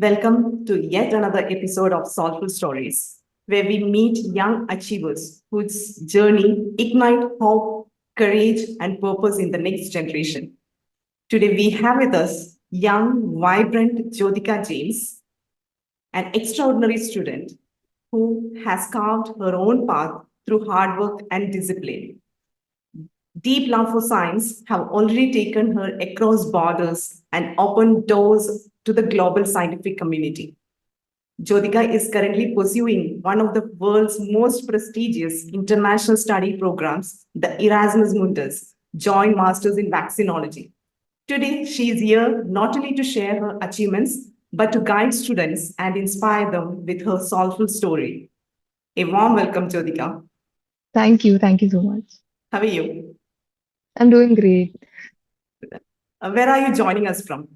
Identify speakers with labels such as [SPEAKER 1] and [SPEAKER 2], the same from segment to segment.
[SPEAKER 1] Welcome to yet another episode of Soulful Stories, where we meet young achievers whose journey ignite hope, courage, and purpose in the next generation. Today, we have with us young, vibrant Jyotika James, an extraordinary student who has carved her own path through hard work and discipline. Deep love for science have already taken her across borders and opened doors to the global scientific community. Jyotika is currently pursuing one of the world's most prestigious international study programs, the Erasmus Mundus Joint Masters in Vaccinology. Today, she is here not only to share her achievements, but to guide students and inspire them with her soulful story. A warm welcome, Jyotika.
[SPEAKER 2] Thank you. Thank you so much.
[SPEAKER 1] How are you?
[SPEAKER 2] I'm doing great.
[SPEAKER 1] Where are you joining us from?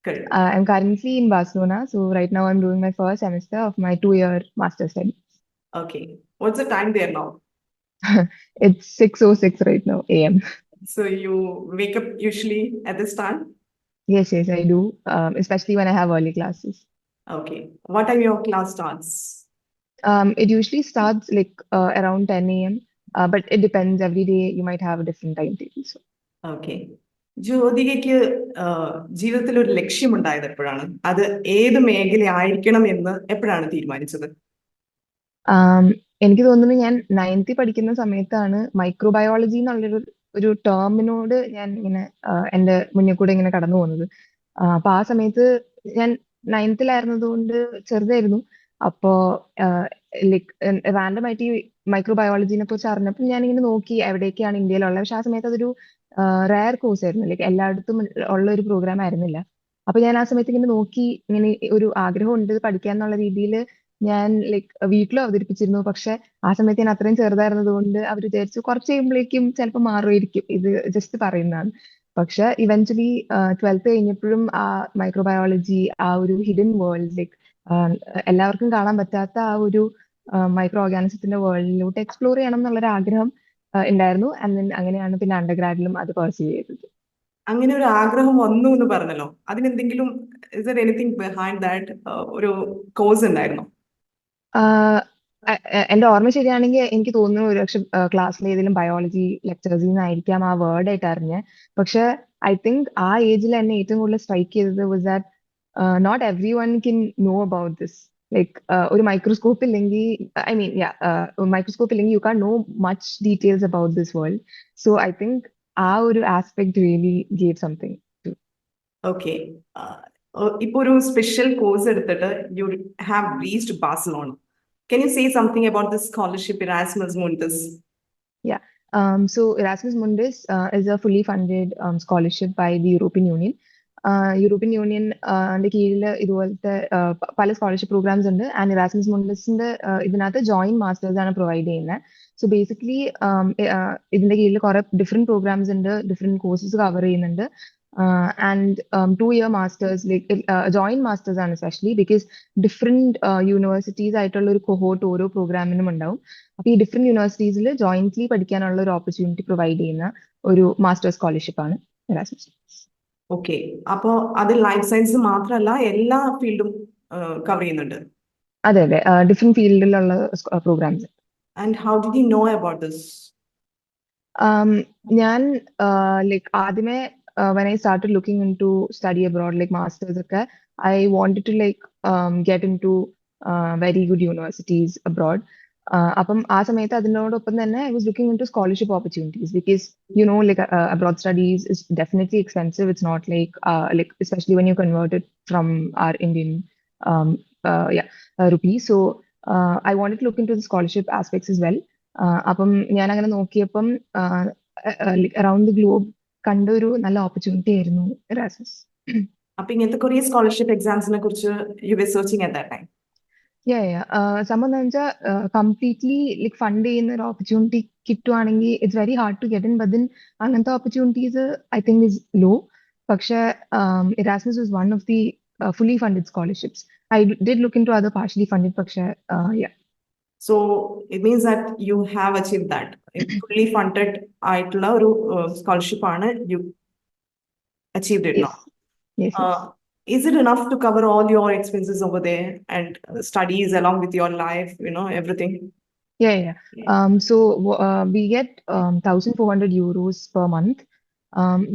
[SPEAKER 1] Correct.
[SPEAKER 2] I'm currently in Barcelona. So right now I'm doing my first semester of my 2-year master study.
[SPEAKER 1] Okay. What's the time there now?
[SPEAKER 2] It's 6:06 right now, AM.
[SPEAKER 1] So you wake up usually at this time?
[SPEAKER 2] Yes, I do. Especially when I have early classes.
[SPEAKER 1] Okay. What time your class starts?
[SPEAKER 2] It usually starts like around 10 a.m. But it depends. Every day you might have a different timetable. So
[SPEAKER 1] okay ജ്യോതികയ്ക്ക് ജീവിതത്തിൽ ഒരു ലക്ഷ്യമുണ്ടായത് എപ്പോഴാണ്? അത് ഏത് മേഖലയായിരിക്കണം എന്ന് എപ്പോഴാണ് തീരുമാനിച്ചത്?
[SPEAKER 2] um, എനിക്ക് തോന്നുന്നു ഞാൻ 9th പഠിക്കുന്ന സമയത്താണ് മൈക്രോബയോളജി എന്നുള്ളൊരു ടേമിനോട് ഞാൻ ഇങ്ങനെ എന്റെ മുന്നിൽ കൂടെ ഇങ്ങനെ കടന്നു പോകുന്നത്. അപ്പൊ ആ സമയത്ത് ഞാൻ 9th കൊണ്ട് ചെറുതായിരുന്നു. അപ്പോ ലൈക്ക് റാൻഡം ആയിട്ട് ഈ മൈക്രോബയോളജിനെ കുറിച്ച് അറിഞ്ഞപ്പോൾ ഞാൻ ഇങ്ങനെ നോക്കി എവിടെയൊക്കെയാണ് ഇന്ത്യയിലുള്ളത്. പക്ഷെ ആ സമയത്ത് അതൊരു റയർ കോഴ്സ് ആയിരുന്നു. ലൈക്ക് എല്ലായിടത്തും ഉള്ള ഒരു പ്രോഗ്രാം ആയിരുന്നില്ല. അപ്പൊ ഞാൻ ആ സമയത്ത് ഇങ്ങനെ നോക്കി ഇങ്ങനെ ഒരു ആഗ്രഹം ഉണ്ട് പഠിക്കാൻ എന്നുള്ള രീതിയിൽ ഞാൻ ലൈക്ക് വീട്ടിലും അവതരിപ്പിച്ചിരുന്നു. പക്ഷെ ആ സമയത്ത് ഞാൻ അത്രയും ചെറുതായിരുന്നത് കൊണ്ട് അവർ വിചാരിച്ചു കുറച്ച് കഴിയുമ്പോഴേക്കും ചിലപ്പോൾ മാറുമായിരിക്കും, ഇത് ജസ്റ്റ് പറയുന്നതാണ്. പക്ഷെ ഇവൻച്വലി 12th കഴിഞ്ഞപ്പോഴും ആ മൈക്രോബയോളജി, ആ ഒരു ഹിഡൻ വേൾഡ്, ലൈക്ക് എല്ലാവർക്കും കാണാൻ പറ്റാത്ത ആ ഒരു മൈക്രോ ഓർഗാനിസത്തിന്റെ വേൾഡിലോട്ട് എക്സ്പ്ലോർ ചെയ്യണം എന്നുള്ളൊരു ആഗ്രഹം ഉണ്ടായിരുന്നു. ആൻഡ് ദെൻ അങ്ങനെയാണ് പിന്നെ അണ്ടർഗ്രാഡിലും അത് പെർസ്യൂ ചെയ്തത്.
[SPEAKER 1] അങ്ങനെ ഒരു ആഗ്രഹം വന്നു എന്ന് പറഞ്ഞല്ലോ, അതിനെന്തെങ്കിലും എനിത്തിങ് ബിഹൈൻഡ് ദാറ്റ് ഒരു കോഴ്സ് ഉണ്ടായിരുന്നോ?
[SPEAKER 2] ആഹ് എന്റെ ഓർമ്മ ശരിയാണെങ്കിൽ എനിക്ക് തോന്നുന്നു ഒരുപക്ഷെ ക്ലാസ്സിലെ ഏതെങ്കിലും ബയോളജി ലെക്ചേഴ്സിൽ നിന്നായിരിക്കാം ആ വേർഡ് ആയിട്ട് അറിഞ്ഞത്. പക്ഷെ ഐ തിങ്ക് ആ ഏജിൽ എന്നെ ഏറ്റവും കൂടുതൽ സ്ട്രൈക്ക് ചെയ്തത് was that not every one can know about this. Like ഒരു മൈക്രോസ്കോപ്പ് ഇല്ലെങ്കിൽ, ഐ മീൻ മൈക്രോസ്കോപ്പ് ഇല്ലെങ്കിൽ you can know much details about this world. So I think ആ ഒരു aspect really gave something.
[SPEAKER 1] Okay. ഇപ്പൊ ഒരു special course എടുത്തിട്ട് you have reached Barcelona. Can you say something about this scholarship Erasmus Mundus?
[SPEAKER 2] Yeah. So Erasmus Mundus is a fully funded scholarship by the European Union. European union കീഴിൽ ഇതുപോലത്തെ പല scholarship programmes ഉണ്ട്. And Erasmus മുണ്ടസിന്റെ ഇതിനകത്ത് joint masters ആണ് provide ചെയ്യുന്നത്. So basically ഇതിന്റെ കീഴിൽ കുറെ ഡിഫറെന്റ് പ്രോഗ്രാംസ് ഉണ്ട്, ഡിഫറെന്റ് കോഴ്സസ് കവർ ചെയ്യുന്നുണ്ട്. And 2-year masters, like joint masters ആണ് സ്പെഷ്യലി ബിക്കോസ് ഡിഫറെന്റ് യൂണിവേഴ്സിറ്റീസ് ആയിട്ടുള്ള ഒരു കൊഹോട്ട് ഓരോ പ്രോഗ്രാമിനും ഉണ്ടാവും. അപ്പൊ ഈ ഡിഫറെന്റ് യൂണിവേഴ്സിറ്റീസിൽ ജോയിന്റ്ലി പഠിക്കാനുള്ള ഒരു ഓപ്പർച്യൂണിറ്റി പ്രൊവൈഡ് ചെയ്യുന്ന ഒരു മാസ്റ്റർ സ്കോളർഷിപ്പ് ആണ് ഇറാസ്മസ്.
[SPEAKER 1] ഓക്കെ. അപ്പോ അത് ലൈഫ് സയൻസ് മാത്രമല്ല, എല്ലാ ഫീൽഡും കവർ ചെയ്യുന്നുണ്ട്.
[SPEAKER 2] അതെ, ഡിഫറെന്റ് ഫീൽഡിലുള്ള programs.
[SPEAKER 1] And how did you know about this?
[SPEAKER 2] ഞാൻ ലൈക്ക് ആദ്യമേ when I started looking into study abroad, like masters ഒക്കെ, I wanted to like get into very good universities abroad. അപ്പം ആ സമയത്ത് അതിനോടൊപ്പം തന്നെ I was looking into scholarship opportunities because like abroad studies is definitely expensive. It's not like especially when you convert it from our Indian um, rupee. So I wanted to look into the scholarship aspects as well. അപ്പം ഞാൻ അങ്ങനെ നോക്കിയപ്പം around the globe കണ്ട ഒരു നല്ല opportunity ആയിരുന്നു Erasmus.
[SPEAKER 1] അപ്പൊ ഇങ്ങനത്തെ കുറേ സ്കോളർഷിപ്പ് എക്സാംസിനെ കുറിച്ച് you were searching at that time?
[SPEAKER 2] സംഭവം എന്താ വെച്ചാൽ കംപ്ലീറ്റ്ലി ലൈക്ക് ഫണ്ട് ചെയ്യുന്ന ഒരു ഓപ്പർച്യൂണിറ്റി കിട്ടുവാണെങ്കിൽ it's very hard to get in. But അങ്ങനത്തെ opportunities I think is low. പക്ഷെ Erasmus was one of the fully funded scholarships. I did look in to other partially funded, പക്ഷെ
[SPEAKER 1] So it means that you have achieved that. Fully funded ആയിട്ടുള്ള ഒരു scholarship ആണ് you achieved it now.
[SPEAKER 2] yes.
[SPEAKER 1] is it enough to cover all your expenses over there and studies along with your life, everything?
[SPEAKER 2] Yeah, yeah.
[SPEAKER 1] Yeah.
[SPEAKER 2] So we get 1,400 euros per month.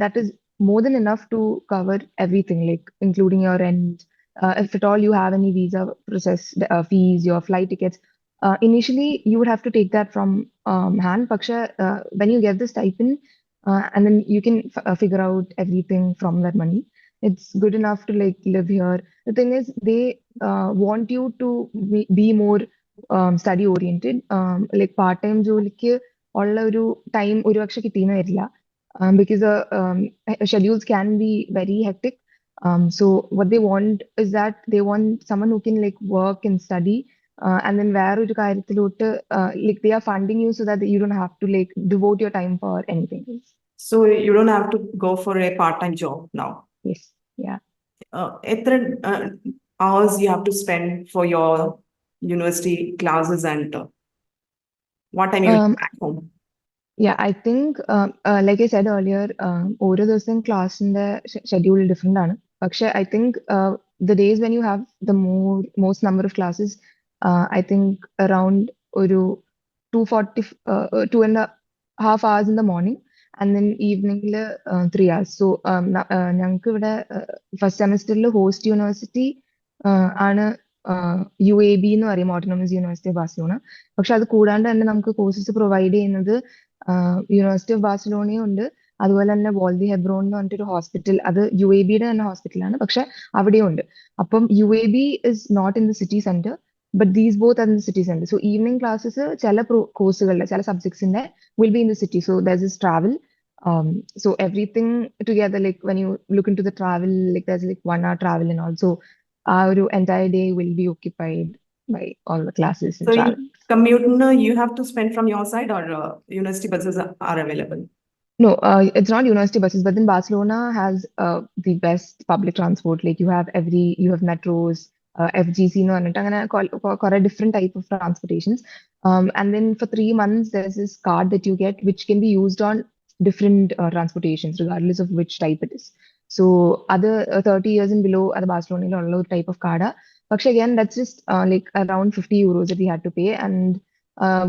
[SPEAKER 2] That is more than enough to cover everything, like including your rent. If at all you have any visa process fees, your flight tickets. Initially, you would have to take that from hand. Paksha, when you get the stipend, and then you can figure out everything from that money. It's good enough to like live here. The thing is, they want you to be more study oriented like part time ജോലിക്ക് ഉള്ള ഒരു time ഒരുപക്ഷെ കിട്ടിയെന്ന് വരില്ല because schedules can be very hectic. So what they want is that they want someone who can like work and study and then വേറൊരു കാര്യത്തിലോട്ട് like they are funding you so that you don't have to like devote your time for anything else.
[SPEAKER 1] So you don't have to go for a part-time job now.
[SPEAKER 2] Yes, yeah.
[SPEAKER 1] എത്ര hours you have to spend for your university classes and what time you
[SPEAKER 2] Um,
[SPEAKER 1] get back home?
[SPEAKER 2] Yeah, I think, like I said earlier, ഓരോ ദിവസം ക്ലാസ്സിന്റെ schedule different ആണ്. പക്ഷെ I think the days when you have the most number of classes, I think around ഒരു 240, 2.5 hours in the morning and then eveningൽ 3 hours. So ഞങ്ങൾക്ക് ഇവിടെ first സെമസ്റ്ററിൽ host university ആണ് UAB എന്ന് പറയും, ഓട്ടോണമസ് യൂണിവേഴ്സിറ്റി ഓഫ് ബാഴ്സലോണ. പക്ഷെ അത് കൂടാണ്ട് തന്നെ നമുക്ക് കോഴ്സസ് പ്രൊവൈഡ് ചെയ്യുന്നത് യൂണിവേഴ്സിറ്റി ഓഫ് ബാഴ്സലോണയും ഉണ്ട്. അതുപോലെ തന്നെ വോൾഡി ഹെബ്രോൺ എന്ന് പറഞ്ഞിട്ടൊരു ഹോസ്പിറ്റൽ, അത് UABയുടെ തന്നെ ഹോസ്പിറ്റലാണ്, പക്ഷെ അവിടെയും ഉണ്ട്. അപ്പം UAB is not in the city centre, but these both are in the city centre. So evening classes ചില കോഴ്സുകളിലെ ചില സബ്ജക്ട്സിന്റെ will be in the city. So there is travel. So everything together, like when you look into the travel, like there's like 1 hour travel and also our entire day will be occupied by all the classes and
[SPEAKER 1] So
[SPEAKER 2] travel.
[SPEAKER 1] commute, you have to spend from your side or university buses are available?
[SPEAKER 2] No, it's not university buses, but then Barcelona has the best public transport. Like you have metros, FGC, no, അങ്ങനെ കുറെ different type of transportations. And then for 3 months, there's this card that you get, which can be used on different transportations, regardless of which type it is. So other 30 years and below, other Barcelona ഉള്ള ഒരു type of card. But again, that's just like around 50 euros that we had to pay, and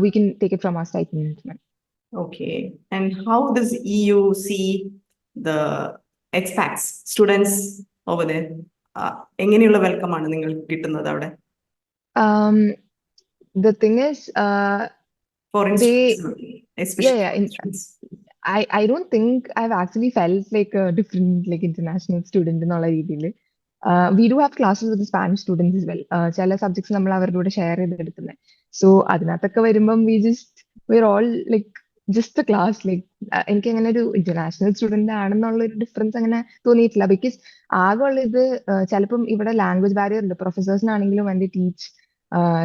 [SPEAKER 2] we can take it from our stipend.
[SPEAKER 1] Okay. And how does EU see the expats, students over there? എങ്ങനെയുള്ള welcome ആണ് നിങ്ങൾക്ക് കിട്ടുന്നത് അവിടെ?
[SPEAKER 2] The thing is,
[SPEAKER 1] For instance, especially
[SPEAKER 2] yeah,
[SPEAKER 1] for instance.
[SPEAKER 2] I don't think I've actually felt like a different like international student എന്നുള്ള രീതിയിൽ. We do have classes with the Spanish students as well. ചില subjects നമ്മൾ അവരുടെ കൂടെ share ചെയ്തെടുക്കുന്നത്. So അതിനകത്തൊക്കെ വരുമ്പം we're all like just the class. Like എനിക്ക് അങ്ങനെ ഒരു ഇന്റർനാഷണൽ സ്റ്റുഡന്റ് ആണെന്നുള്ള ഒരു ഡിഫറൻസ് അങ്ങനെ തോന്നിയിട്ടില്ല. ബിക്കോസ് ആകെ ഉള്ളത് ചിലപ്പം ഇവിടെ ലാംഗ്വേജ് ബാരിയർ ഉണ്ട്. പ്രൊഫസേഴ്സിനാണെങ്കിലും വേണ്ടി ടീച്ച്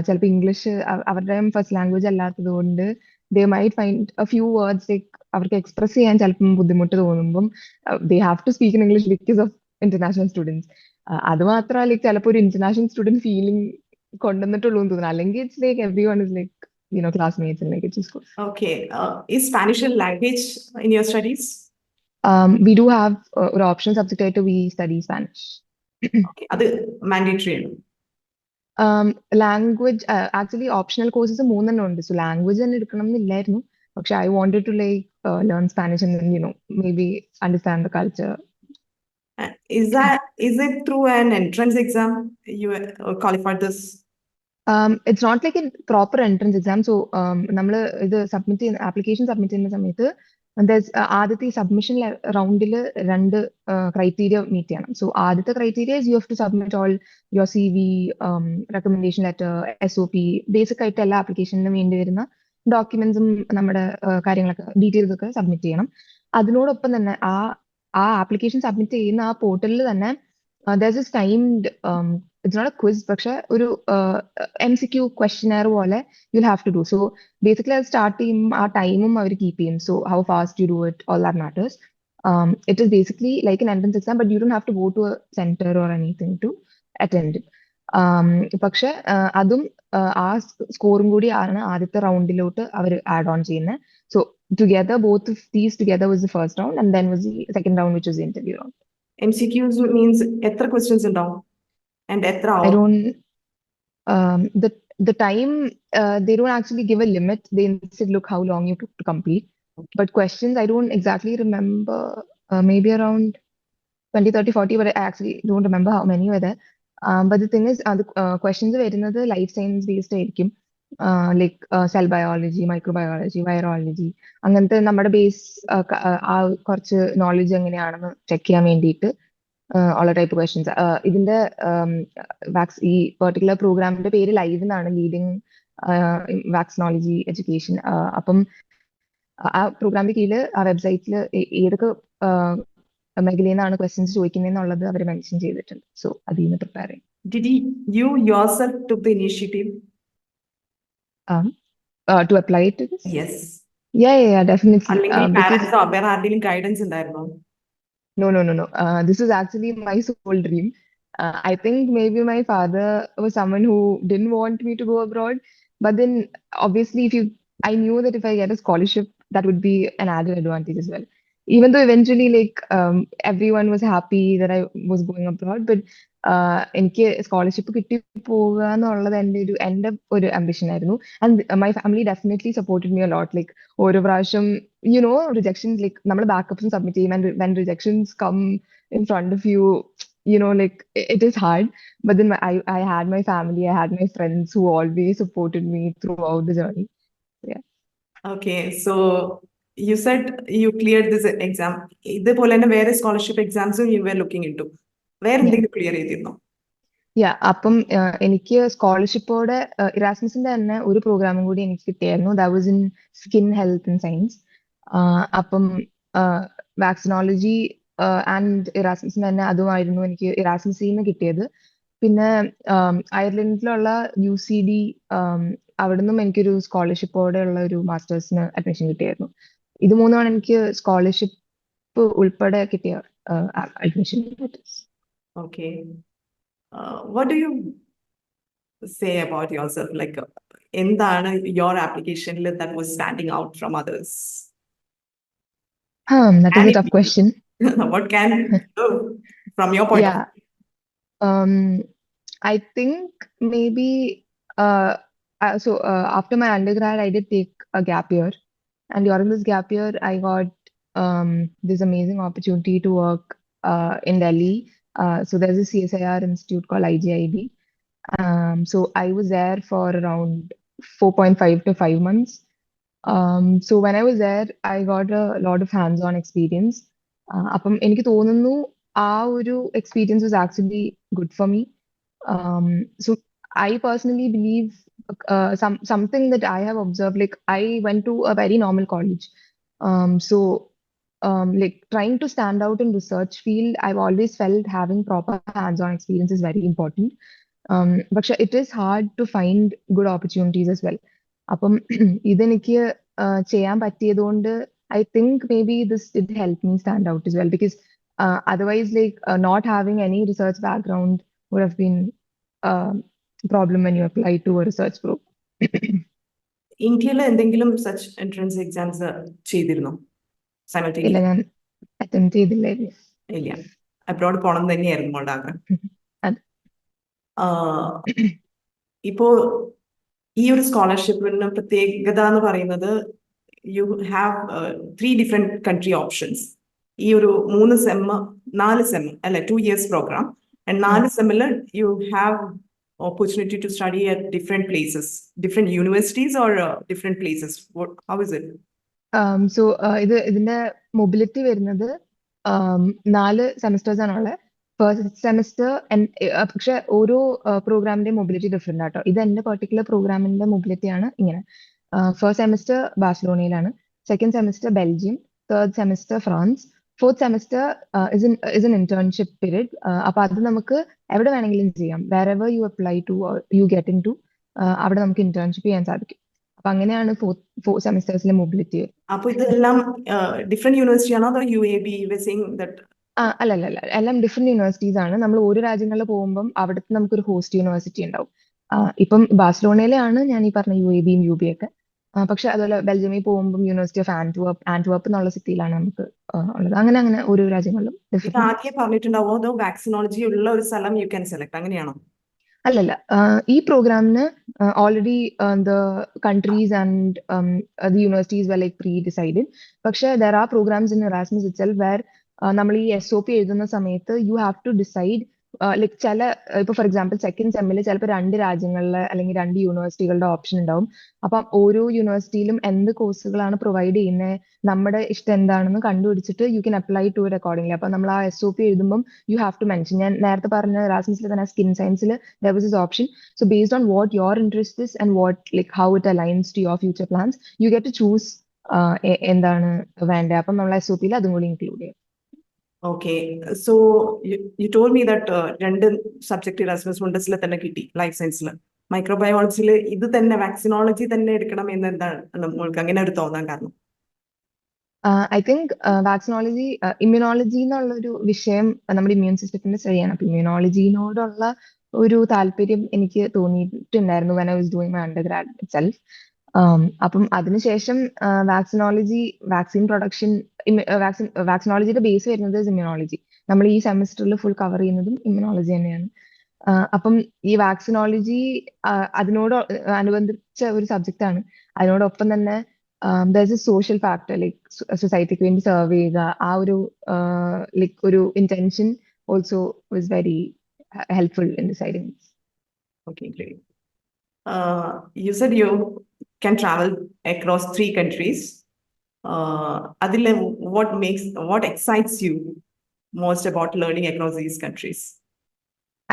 [SPEAKER 2] ചിലപ്പോൾ ഇംഗ്ലീഷ് അവരുടെ ഫസ്റ്റ് ലാംഗ്വേജ് അല്ലാത്തത് കൊണ്ട് they might find a few words like അവർക്ക് എക്സ്പ്രസ് ചെയ്യാൻ ചിലപ്പം ബുദ്ധിമുട്ട് തോന്നുമ്പം they have to speak in English because of international students. അത് മാത്രമല്ല ചിലപ്പോൾ ഒരു ഇന്റർനാഷണൽ സ്റ്റുഡന്റ് ഫീലിംഗ് കൊണ്ടുവന്നിട്ടുള്ളൂ എന്ന് തോന്നുന്നു. അല്ലെങ്കിൽ it's like everyone is like classmates and like it's just good.
[SPEAKER 1] Okay. Is Spanish a language in your studies?
[SPEAKER 2] We do have an optional subject ആയിട്ട് we study Spanish.
[SPEAKER 1] Okay. അത് mandatory ആണ്.
[SPEAKER 2] Language actually optional courses 3 ഉണ്ട്. So language തന്നെ എടുക്കണം എന്നില്ലായിരുന്നു. പക്ഷെ I wanted to like learn Spanish and then maybe understand the culture.
[SPEAKER 1] Is it through an entrance exam you qualified this?
[SPEAKER 2] It's not like a proper entrance exam. So നമ്മൾ ഇത് application submit ചെയ്യുന്ന സമയത്ത് ആദ്യത്തെ submission റൗണ്ടിൽ 2 criteria meet ചെയ്യണം. So ആദ്യത്തെ criteria you have to submit all your CV, recommendation letter, SOP, basic ആയിട്ട് എല്ലാ ആപ്ലിക്കേഷനിലും വേണ്ടി വരുന്ന ഡോക്യുമെന്റ്സും നമ്മുടെ കാര്യങ്ങളൊക്കെ ഡീറ്റെയിൽസ് ഒക്കെ സബ്മിറ്റ് ചെയ്യണം. അതിനോടൊപ്പം തന്നെ ആ ആപ്ലിക്കേഷൻ സബ്മിറ്റ് ചെയ്യുന്ന ആ പോർട്ടലിൽ തന്നെ there's this timed it's not a quiz പക്ഷെ ഒരു MCQ questionnaire പോലെ you'll have to do. So basically അത് സ്റ്റാർട്ട് ചെയ്യും ആ ടൈമും അവർ കീപ്പ് ചെയ്യും. So how fast you do it, all that matters. It is basically like an entrance exam, but you don't have to go to a center or anything to attend it. പക്ഷെ അതും ആ സ്കോറും കൂടി ആണ് ആദ്യത്തെ റൗണ്ടിലോട്ട് അവർ add on ചെയ്യുന്നത്. So together both of these together was the first round and then was the second round which was the interview round.
[SPEAKER 1] MCQs means എത്ര questions ഉണ്ടാവും and എത്ര
[SPEAKER 2] I
[SPEAKER 1] hour?
[SPEAKER 2] don't, the time, they don't actually give a limit. They instead look how long you took to complete. But questions, I don't exactly remember, maybe around 20, 30, 40, but I actually don't remember how many were there. But the thing is, the questions വരുന്നത് life science based ആയിരിക്കും. Like cell biology, microbiology, virology. അങ്ങനത്തെ നമ്മുടെ base ആ കുറച്ച് knowledge എങ്ങനെയാണെന്ന് check ചെയ്യാൻ വേണ്ടിയിട്ട് ഉള്ള ടൈപ്പ് ക്വസ്റ്റ്യൻസ്. ഇതിന്റെ ഈ പെർട്ടിക്കുലർ പ്രോഗ്രാമിന്റെ പേര് ലൈവ് എന്നാണ്, ലീഡിങ് വാക്സിനോളജി എഡ്യൂക്കേഷൻ. അപ്പം ആ പ്രോഗ്രാമിന്റെ കീഴിൽ ആ വെബ്സൈറ്റിൽ ഏതൊക്കെ മേഖലയിൽ നിന്നാണ് ക്വസ്റ്റ്യൻസ് ചോദിക്കുന്നതെന്നുള്ളത് അവർ മെൻഷൻ ചെയ്തിട്ടുണ്ട്. സോ അതിൽ നിന്ന് പ്രിപ്പയർ ചെയ്യും.
[SPEAKER 1] Did you yourself took the initiative?
[SPEAKER 2] To apply to this?
[SPEAKER 1] Yes.
[SPEAKER 2] Yeah, definitely.
[SPEAKER 1] അല്ലെങ്കിൽ
[SPEAKER 2] Because
[SPEAKER 1] parents വേറെ ആരുടെയും ഗൈഡൻസ് ഉണ്ടായിരുന്നോ?
[SPEAKER 2] no. This is actually my sole dream. I think maybe my father was someone who didn't want me to go abroad. But then, obviously, I knew that if I get a scholarship, that would be an added advantage as well. Even though eventually, like, everyone was happy that I was going abroad, but എനിക്ക് scholarship കിട്ടി പോവുക എന്നുള്ളത് എൻ്റെ ഒരു ambition ആയിരുന്നു. And my family definitely supported me a lot. Like, ഓരോ പ്രാവശ്യം, rejections, like, നമ്മൾ ബാക്കപ്സും സബ്മിറ്റ് ചെയ്യും, and when rejections come in front of you, like, it is hard. But then I had my family, I had my friends who always supported me throughout the journey. Yeah.
[SPEAKER 1] Okay, so you said you cleared this exam. ഇതേപോലെ തന്നെ വേറെ scholarship എക്സാംസും you were looking into. വേറെ എന്തെങ്കിലും clear ചെയ്തിരുന്നോ?
[SPEAKER 2] അപ്പം എനിക്ക് സ്കോളർഷിപ്പോടെ ഇറാസ്മസിന്റെ തന്നെ ഒരു പ്രോഗ്രാമും കൂടി എനിക്ക് കിട്ടിയായിരുന്നു. That was in skin health and science. അപ്പം വാക്സിനോളജി ആൻഡ് ഇറാസ്മസിന്റെ തന്നെ അതുമായിരുന്നു എനിക്ക് ഇറാസ്മസിൽ നിന്ന് കിട്ടിയത്. പിന്നെ അയർലൻഡിലുള്ള UCD, അവിടെ നിന്നും എനിക്കൊരു സ്കോളർഷിപ്പോടെ ഉള്ള ഒരു മാസ്റ്റേഴ്സിന് അഡ്മിഷൻ കിട്ടിയായിരുന്നു. ഇത് മൂന്നുമാണ് എനിക്ക് സ്കോളർഷിപ്പ് ഉൾപ്പെടെ കിട്ടിയ admission.
[SPEAKER 1] Okay. What do you say about yourself? Like, എന്താണ് your application that was standing out from others?
[SPEAKER 2] That is a tough question.
[SPEAKER 1] What can you do from your point of
[SPEAKER 2] Yeah.
[SPEAKER 1] view?
[SPEAKER 2] I think maybe after my undergrad, I did take a gap year, and during this gap year, I got this amazing opportunity to work in Delhi. So there's a CSIR institute called IGIB. So I was there for around 4.5 to 5 months. So when I was there, I got a lot of hands-on experience. അപ്പം എനിക്ക് തോന്നുന്നു ആ ഒരു experience was actually good for me. So I personally believe something that I have observed, like, I went to a very normal college. So like, trying to stand out in research field, I've always felt having proper hands-on experience is very important. But it is hard to find good opportunities as well. അപ്പം ഇതെനിക്ക് ചെയ്യാൻ പറ്റിയതുകൊണ്ട് I think maybe this did help me stand out as well, because otherwise, like, not having any research background would have been a problem when you apply to a research program.
[SPEAKER 1] ഇന്ത്യയിൽ എന്തെങ്കിലും such entrance exams ചെയ്തിരുന്നോ
[SPEAKER 2] ഇല്ല,
[SPEAKER 1] simultaneously?
[SPEAKER 2] ഞാൻ attempt ചെയ്തില്ലായിരുന്നു.
[SPEAKER 1] ഇല്ല, abroad പോണം തന്നെയായിരുന്നു മോളുടെ ആഗ്രഹം.
[SPEAKER 2] അതെ.
[SPEAKER 1] ഇപ്പോ ഈ ഒരു സ്കോളർഷിപ്പിന് പ്രത്യേകത എന്ന് പറയുന്നത് you have 3 different country options. ഈ ഒരു 4 സെം അല്ലെ 2 years പ്രോഗ്രാം, ആൻഡ് 4 സെമ്മിൽ you have opportunity to study at different places, different universities or different places. How is it?
[SPEAKER 2] So ഇതിന്റെ മൊബിലിറ്റി വരുന്നത് 4 സെമസ്റ്റേഴ്സ് ആണുള്ളത്. ഫസ്റ്റ് സെമസ്റ്റർ, പക്ഷെ ഓരോ പ്രോഗ്രാമിന്റെ മൊബിലിറ്റി ഡിഫറെന്റ് ആട്ടോ. ഇത് എന്റെ പെർട്ടിക്കുലർ പ്രോഗ്രാമിന്റെ മൊബിലിറ്റി ആണ് ഇങ്ങനെ. ഫസ്റ്റ് സെമസ്റ്റർ ബാഴ്സലോണയിലാണ്, second semester Belgium, third semester France, fourth semester is an internship period. അപ്പൊ അത് നമുക്ക് എവിടെ വേണമെങ്കിലും ചെയ്യാം. Wherever you apply to you get in to, അവിടെ നമുക്ക് ഇന്റേൺഷിപ്പ് ചെയ്യാൻ സാധിക്കും. അപ്പൊ അങ്ങനെയാണ് ഫോർ സെമസ്റ്റേഴ്സിലെ മൊബിലിറ്റി.
[SPEAKER 1] അപ്പൊ ഇതെല്ലാം ഡിഫറെന്റ് യൂണിവേഴ്സിറ്റി ആണോ അതോ UAB?
[SPEAKER 2] അല്ല, എല്ലാം ഡിഫറെന്റ് യൂണിവേഴ്സിറ്റീസ് ആണ്. നമ്മൾ ഓരോ രാജ്യങ്ങളിൽ പോകുമ്പോൾ അവിടുത്തെ നമുക്കൊരു ഹോസ്റ്റ് യൂണിവേഴ്സിറ്റി ഉണ്ടാവും. ഇപ്പം ബാഴ്സലോണയിലാണ് ഞാൻ ഈ പറഞ്ഞ UABയും UB ഒക്കെ. പക്ഷെ അതുപോലെ ബെൽജിയമിൽ പോകുമ്പോൾ യൂണിവേഴ്സിറ്റി ഓഫ് ആന്റ്വർപ്പ് എന്നുള്ള സിറ്റിയിലാണ് നമുക്ക് ഉള്ളത്. അങ്ങനെ അങ്ങനെ ഓരോ രാജ്യങ്ങളിലും
[SPEAKER 1] ഇത്
[SPEAKER 2] ഡിഫറെന്റ്.
[SPEAKER 1] ആദ്യമേ പറഞ്ഞിട്ടുണ്ടാവോ അതോ വാക്സിനോളജി ഉള്ള ഒരു സ്ഥലം യു ക്യാൻ സെലക്ട് അങ്ങനെയാണോ?
[SPEAKER 2] അല്ലല്ല, ഈ പ്രോഗ്രാമിന് already the countries and the universities were like pre decided. പക്ഷെ there are programs in Erasmus itself where നമ്മൾ ഈ SOP എഴുതുന്ന സമയത്ത് you have to decide like ഇപ്പൊ ഫോർ എക്സാമ്പിൾ സെക്കൻഡ് സെമ്മിൽ ചിലപ്പോൾ 2 രാജ്യങ്ങളിലെ അല്ലെങ്കിൽ 2 യൂണിവേഴ്സിറ്റികളുടെ ഓപ്ഷൻ ഉണ്ടാവും. അപ്പം ഓരോ യൂണിവേഴ്സിറ്റിയിലും എന്ത് കോഴ്സുകളാണ് പ്രൊവൈഡ് ചെയ്യുന്നത്, നമ്മുടെ ഇഷ്ടം എന്താണെന്ന് കണ്ടുപിടിച്ചിട്ട് you can apply to it accordingly. അപ്പൊ നമ്മൾ ആ SOP എഴുതുമ്പോൾ യു ഹാവ് ടു മെൻഷൻ, ഞാൻ നേരത്തെ പറഞ്ഞ എറാസ്മസിൽ തന്നെ സ്കിൻ സയൻസിൽ there was this option. So based on what your interest is and what like how it aligns to your future plans, you get to choose എന്താണ് വേണ്ടത്. അപ്പം നമ്മൾ SOP-ൽ അതും കൂടി ഇൻക്ലൂഡ് ചെയ്യും.
[SPEAKER 1] Okay, so you told me that 2 subject Erasmus മുണ്ടസിൽ തന്നെ കിട്ടി ലൈഫ് സയൻസിൽ. മൈക്രോബയോളജിയിൽ ഇത് തന്നെ വാക്സിനോളജി തന്നെ എടുക്കണം എന്ന് എന്താണ് നമ്മൾക്ക് അങ്ങനെ ഒരു തോന്നാൻ കാരണം?
[SPEAKER 2] ഐ തിങ്ക് വാക്സിനോളജി, ഇമ്മ്യൂണോളജി എന്നുള്ളൊരു വിഷയം നമ്മുടെ ഇമ്മ്യൂൺ സിസ്റ്റത്തിന്റെ സ്റ്റഡിയാണ്. അപ്പൊ ഇമ്മ്യൂണോളജിനോടുള്ള ഒരു താല്പര്യം എനിക്ക് തോന്നിയിട്ടുണ്ടായിരുന്നു when I was doing my undergrad itself. അപ്പം അതിനുശേഷം വാക്സിനോളജി, വാക്സിൻ പ്രൊഡക്ഷൻ, വാക്സിനോളജിയുടെ ബേസ് വരുന്നത് ഇമ്മ്യൂണോളജി. നമ്മൾ ഈ സെമിസ്റ്ററിൽ ഫുൾ കവർ ചെയ്യുന്നതും ഇമ്മ്യൂണോളജി തന്നെയാണ്. അപ്പം ഈ വാക്സിനോളജി അതിനോട് അനുബന്ധിച്ച ഒരു സബ്ജക്റ്റ് ആണ്. അതിനോടൊപ്പം തന്നെ there's a social factor, like സൊസൈറ്റിക്ക് വേണ്ടി സെർവ് ചെയ്യുക, ആ ഒരു ലൈക്ക് ഒരു intention also was very helpful in deciding this.
[SPEAKER 1] Okay, great. You said you can travel across 3 countries. Adile, what excites you most about learning across these countries?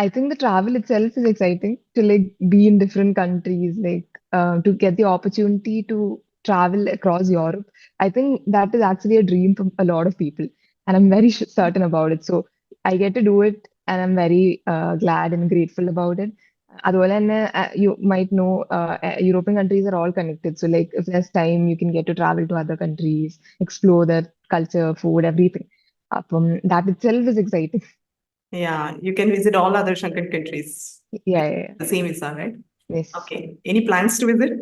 [SPEAKER 2] I think the travel itself is exciting to like be in different countries, like to get the opportunity to travel across Europe. I think that is actually a dream for a lot of people, and I'm very certain about it. So I get to do it, and I'm very glad and grateful about it. അതുപോലെ തന്നെ you might know European countries are all connected. So like if there's time, you can get to travel to other countries, explore their culture, food, everything. That itself is exciting.
[SPEAKER 1] Yeah, you can visit all other Shankan countries.
[SPEAKER 2] Yeah.
[SPEAKER 1] The same visa, right?
[SPEAKER 2] Yes.
[SPEAKER 1] Okay. Any plans to visit?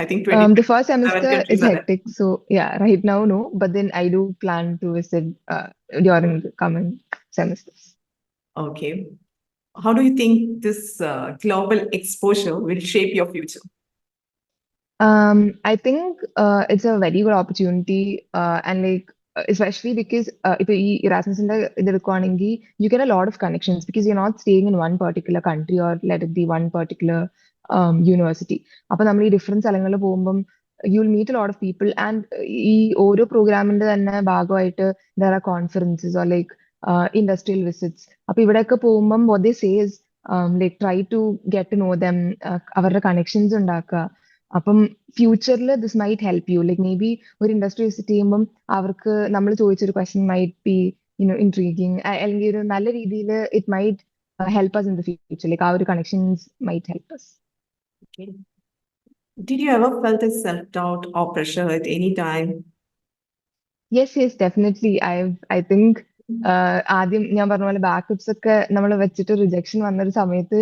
[SPEAKER 1] I think
[SPEAKER 2] The first semester is
[SPEAKER 1] countries are there.
[SPEAKER 2] hectic, so yeah, right now no, but then I do plan to visit during the coming semesters.
[SPEAKER 1] Okay. How do you think this global exposure will shape your future?
[SPEAKER 2] I think it's a very good opportunity, and like especially because ഇപ്പൊ ഈ ഇറാസ്മസിന്റെ ഇത് എടുക്കുവാണെങ്കിൽ you get a lot of connections because you're not staying in one particular country or let it be one particular university. അപ്പൊ നമ്മൾ ഈ different സ്ഥലങ്ങളിൽ പോകുമ്പം you will meet a lot of people, and ഈ ഓരോ പ്രോഗ്രാമിന്റെ തന്നെ ഭാഗമായിട്ട് there are conferences or like industrial visits. അപ്പൊ ഇവിടെയൊക്കെ പോകുമ്പം what they say is like try to get to know them, അവരുടെ കണക്ഷൻസ് ഉണ്ടാക്കുക. അപ്പം ഫ്യൂച്ചറിൽ this might help you, like may be ഒരു ഇൻഡസ്ട്രി വിസിറ്റ് ചെയ്യുമ്പം അവർക്ക് നമ്മൾ ചോദിച്ചൊരു ക്വസ്റ്റ്യൻ മൈറ്റ് ബി ഇൻട്രീഗിങ്, അല്ലെങ്കിൽ ഒരു നല്ല രീതിയിൽ it might help us in the future, like ആ ഒരു connections might help us.
[SPEAKER 1] Okay. Did you ever felt a self-doubt or pressure at any time?
[SPEAKER 2] Yes, definitely. I think ആദ്യം ഞാൻ പറഞ്ഞ പോലെ ബാക്കപ്സ് ഒക്കെ നമ്മൾ വെച്ചിട്ട് റിജക്ഷൻ വന്നൊരു സമയത്ത്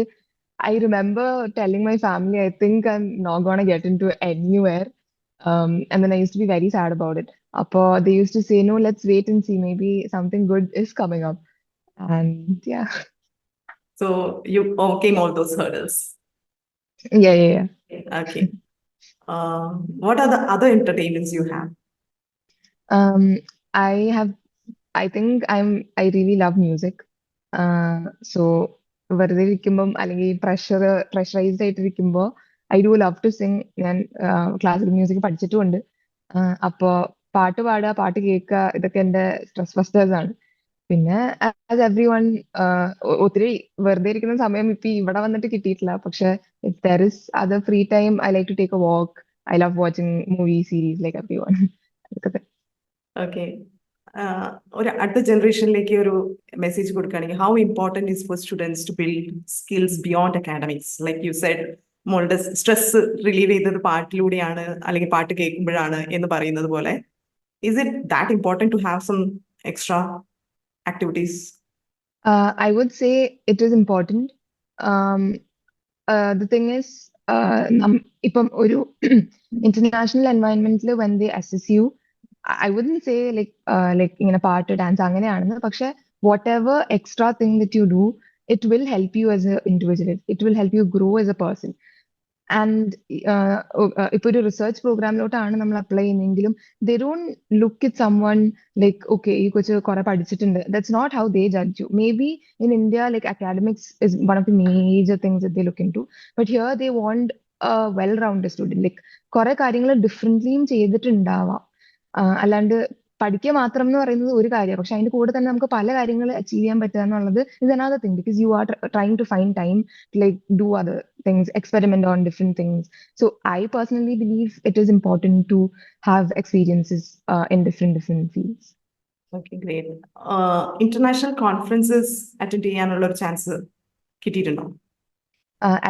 [SPEAKER 2] I remember telling my family, I think I'm not gonna get into anywhere. And then I used to be very sad about it. They used to say, no, let's wait and see. Maybe something good is coming up. And yeah.
[SPEAKER 1] So you overcame all those hurdles.
[SPEAKER 2] Yeah.
[SPEAKER 1] Okay. What are the other entertainments you have?
[SPEAKER 2] I think I really love music. So വെറുതെ ഇരിക്കുമ്പം അല്ലെങ്കിൽ pressurised ആയിട്ടിരിക്കുമ്പോൾ I do love to sing. ഞാൻ classical music പഠിച്ചിട്ടുമുണ്ട്. അപ്പോ പാട്ട് പാടുക, പാട്ട് കേൾക്കുക, ഇതൊക്കെ എന്റെ സ്ട്രെസ് ബസ്റ്റേഴ്സ് ആണ്. പിന്നെ ആസ് എവ്രി വൺ, ഒത്തിരി വെറുതെ ഇരിക്കുന്ന സമയം ഇപ്പൊ ഇവിടെ വന്നിട്ട് കിട്ടിയിട്ടില്ല. പക്ഷെ if there is other free time, I like to take a walk. I love watching movie series like every one.
[SPEAKER 1] Okay. ഒരു അടുത്ത ജനറേഷനിലേക്ക് ഒരു മെസ്സേജ് കൊടുക്കുകയാണെങ്കിൽ how important is for students to build skills beyond academics? Like you said, മോളുടെ stress relieve ചെയ്തത് പാട്ടിലൂടെയാണ് അല്ലെങ്കിൽ പാട്ട് കേൾക്കുമ്പോഴാണ് എന്ന് പറയുന്നത് പോലെ, is it that important to have some extra activities?
[SPEAKER 2] I would say it is important. The thing is, ഇപ്പം ഒരു ഇന്റർനാഷണൽ എൻവയൺമെന്റിൽ when they assess you, I wouldn't say like ഇങ്ങനെ പാട്ട് ഡാൻസ് അങ്ങനെയാണെന്ന്, പക്ഷെ whatever extra thing that you do, it will help you as an individual. It will help you grow as a person. And ഇപ്പൊ ഒരു research പ്രോഗ്രാമിലോട്ടാണ് നമ്മൾ apply ചെയ്യുന്നതെങ്കിലും they don't look it someone like okay ഈ കൊച്ച് കുറെ പഠിച്ചിട്ടുണ്ട്. That's not how they judge you. Maybe in India like academics is one of the major things they look in to, but here they want well rounded student. Like കുറെ കാര്യങ്ങൾ ഡിഫറെന്റ്ലിയും ചെയ്തിട്ടുണ്ടാവാം. അല്ലാണ്ട് പഠിക്കുക മാത്രം എന്ന് പറയുന്നത് ഒരു കാര്യം, പക്ഷെ അതിന്റെ കൂടെ തന്നെ നമുക്ക് പല കാര്യങ്ങൾ അച്ചീവ് ചെയ്യാൻ പറ്റുക എന്നുള്ളത് is another thing, because you are trying to find time like do other things, experiment on different things. So I personally believe it is important to have experiences in different fields.
[SPEAKER 1] Okay, great. International conferences attend ചെയ്യാനുള്ള ഒരു chance കിട്ടിയിട്ടുണ്ടോ?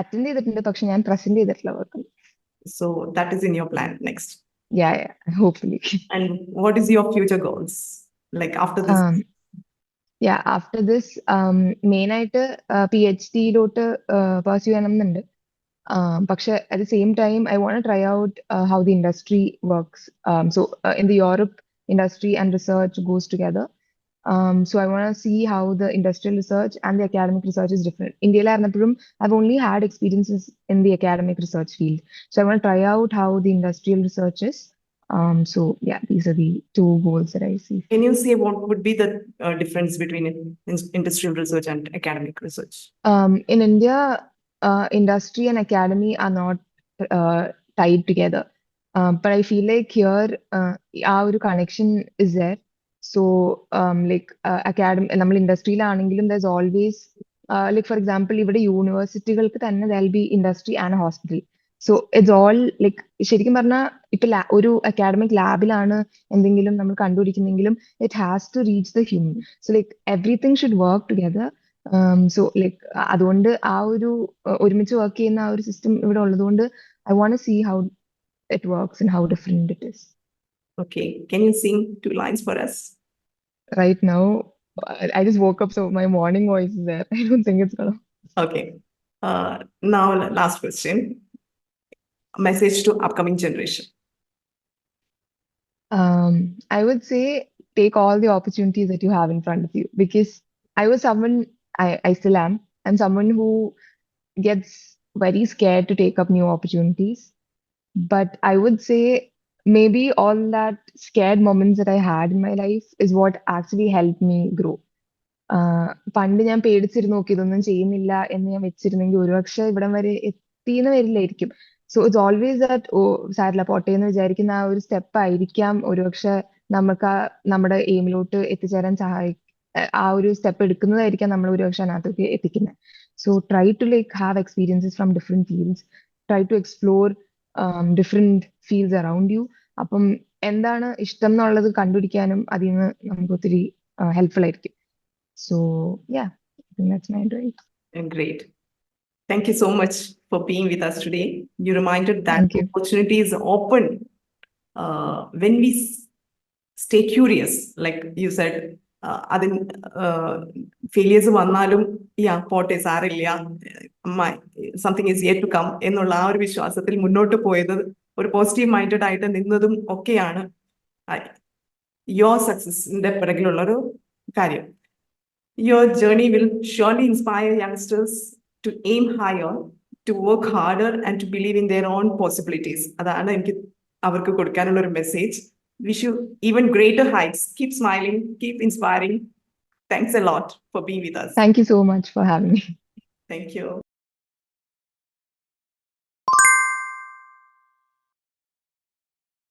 [SPEAKER 2] Attend ചെയ്തിട്ടുണ്ട്, പക്ഷെ ഞാൻ present ചെയ്തിട്ടില്ല work.
[SPEAKER 1] So that is in your plan next.
[SPEAKER 2] Yeah, hopefully.
[SPEAKER 1] And what is your future goals like after this?
[SPEAKER 2] Yeah, after this main ആയിട്ട് PhD ലോട്ട് pursue ചെയ്യണമെന്നുണ്ട്. പക്ഷെ at the same time I want to try out how the industry works. So in the Europe, industry and research goes together. So I want to see how the industrial research and the academic research is different. India I've only had experiences in the academic research field. So I want to try out how the industrial research is. So yeah, these are the two goals that I see.
[SPEAKER 1] Can you say what would be the difference between industrial research and academic research?
[SPEAKER 2] In India, industry and academy are not tied together. But I feel like here, our connection is there. So, like നമ്മൾ ഇൻഡസ്ട്രിയിലാണെങ്കിലും there's always, like for example, ഇവിടെ യൂണിവേഴ്സിറ്റികൾക്ക് തന്നെ there'll be industry and a hospital. So it's all like ശരിക്കും പറഞ്ഞാൽ ഇപ്പൊ ഒരു academic ലാബിലാണ് എന്തെങ്കിലും നമ്മൾ കണ്ടുപിടിക്കുന്നെങ്കിലും it has to reach the human. So like everything should work together. So like അതുകൊണ്ട് ആ ഒരു ഒരുമിച്ച് വർക്ക് ചെയ്യുന്ന ആ ഒരു സിസ്റ്റം ഇവിടെ ഉള്ളതുകൊണ്ട് I want to see how it works and how different it is.
[SPEAKER 1] Okay, can you sing 2 lines for us?
[SPEAKER 2] Right now, I just woke up, so my morning voice is there. I don't think it's gonna.
[SPEAKER 1] Okay. Now last question. Message to upcoming generation.
[SPEAKER 2] I would say take all the opportunities that you have in front of you, because I was someone, I still am. I'm someone who gets very scared to take up new opportunities. But I would say maybe all that scared moments that I had in my life is what actually helped me grow. പണ്ട് ഞാൻ പേടിച്ചിരുന്നു നോക്കി ഇതൊന്നും ചെയ്യുന്നില്ല എന്ന് ഞാൻ വെച്ചിരുന്നെങ്കിൽ ഒരുപക്ഷെ ഇവിടം വരെ എത്തിയെന്ന് വരില്ലായിരിക്കും. സോ ഇറ്റ്സ് ഓൾവേസ് ദാറ്റ് സാരില്ല പോട്ടെ എന്ന് വിചാരിക്കുന്ന ആ ഒരു സ്റ്റെപ്പ് ആയിരിക്കാം ഒരുപക്ഷെ നമുക്ക് നമ്മുടെ എയിമിലോട്ട് എത്തിച്ചേരാൻ ആ ഒരു സ്റ്റെപ്പ് എടുക്കുന്നതായിരിക്കാം നമ്മൾ ഒരുപക്ഷെ അതിനകത്തേക്ക് എത്തിക്കുന്നത്. So try to like have experiences from different fields, try to explore different fields around you. അപ്പം എന്താണ് ഇഷ്ടം എന്നുള്ളത് കണ്ടുപിടിക്കാനും അതിൽ നിന്ന് നമുക്ക് ഒത്തിരി ഹെൽപ്ഫുൾ ആയിരിക്കും. So yeah, I think that's my advice.
[SPEAKER 1] Great. Thank you so much for being with us today. You reminded that
[SPEAKER 2] Thank you.
[SPEAKER 1] opportunity is open when we stay curious, like you said. അതിന് failures വന്നാലും പോട്ടെ സാറില്ല, something is yet to come എന്നുള്ള ആ ഒരു വിശ്വാസത്തിൽ മുന്നോട്ട് പോയത്, ഒരു പോസിറ്റീവ് മൈൻഡഡ് ആയിട്ട് നിന്നതും ഒക്കെയാണ് യുവർ സക്സസിന്റെ പിറകിലുള്ള ഒരു കാര്യം. Your journey will surely inspire youngsters to aim higher, to work harder and to believe in their own possibilities. അതാണ് എനിക്ക് അവർക്ക് കൊടുക്കാനുള്ള ഒരു message. Wish you even greater heights. Keep smiling, keep inspiring. Thanks a lot for being with us.
[SPEAKER 2] Thank you so much for having me.
[SPEAKER 1] Thank you.